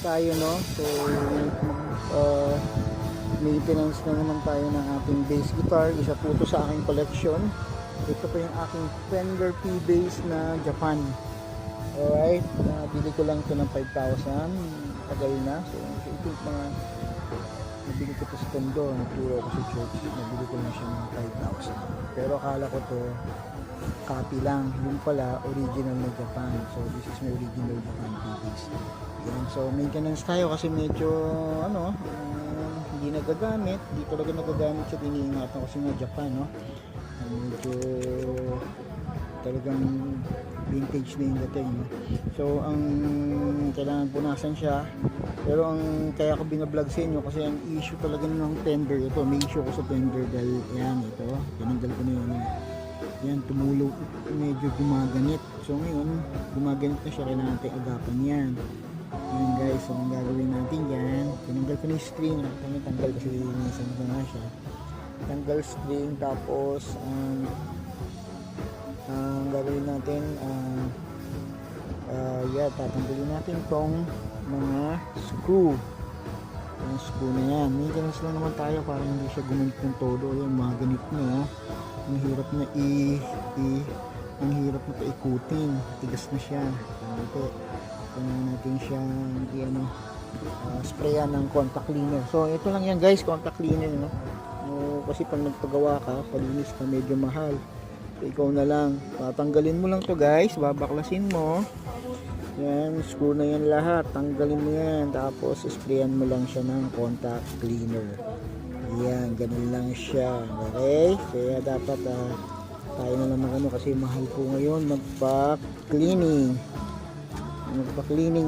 tayo, no? So uh, maintenance na naman tayo ng ating bass guitar. Isa po ito sa aking collection. Ito po yung aking Fender P-Bass na Japan. Alright, nabili ko lang ito ng 5,000. Tagal na. So I think mga nabili ko ito sa Tondo, nagturo ko sa church, nabili ko lang siya ng 5,000. Pero akala ko to copy lang, yung pala original na Japan. So this is my original Japan P-Bass. Yan. So maintenance tayo kasi medyo hindi nagagamit, hindi talaga nagagamit siya, iniingatan kasi nga Japan, no? Medyo talagang vintage na yung dating, no? So ang kailangan punasan siya, pero ang kaya ko binablog sa inyo kasi ang issue talaga ng tender ito, may issue ko sa tender dahil yan, ito tinanggal ko na yun, yan, tumulo, medyo gumaganit. So ngayon gumaganit na siya, kailangan natin agapan yan. Yan guys, so ang gagawin natin yan, tinanggal ko na yung string, tanggal kasi minsan ko nga siya, tanggal string, tapos ang gagawin natin, tatanggalin natin tong mga screw, yung screw na yan. Maintenance lang naman tayo para hindi siya gumanit ng todo. Yan, mga ganit na, ang hirap na ang hirap na paikutin, tigas na siya. Ito, kailangan natin siyang sprayan ng contact cleaner. So ito lang yan guys, contact cleaner, no? Kasi pag nagpagawa ka, palinis ka, medyo mahal. So ikaw na lang, tatanggalin mo lang to guys, babaklasin mo yan, screw na yan lahat, tanggalin mo yan, tapos sprayan mo lang siya ng contact cleaner. Yan, ganun lang siya. Okay, kaya dapat tayo na lang kasi mahal po ngayon magpa-cleaning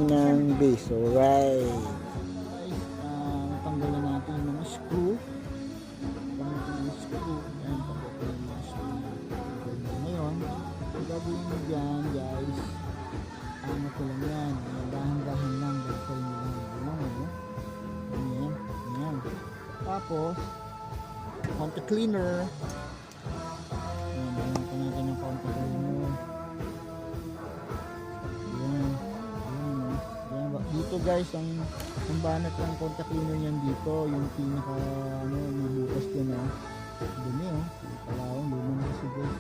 ng bass. Alright guys, tanggalan natin yung mga screw. Ngayon, ang gagawin mo dyan guys, ko lang yan, dahan-dahan lang, dasal nyo lang, yan. Tapos contact cleaner, yan natin yung contact cleaner. Yan. Dito guys, ang banat ng contact cleaner yan dito, yung pinaka bubukas din, dumi, palawang lumang kasi guys,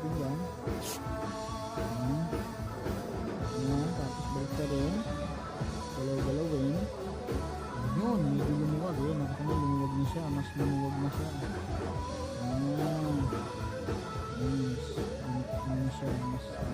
natin yan.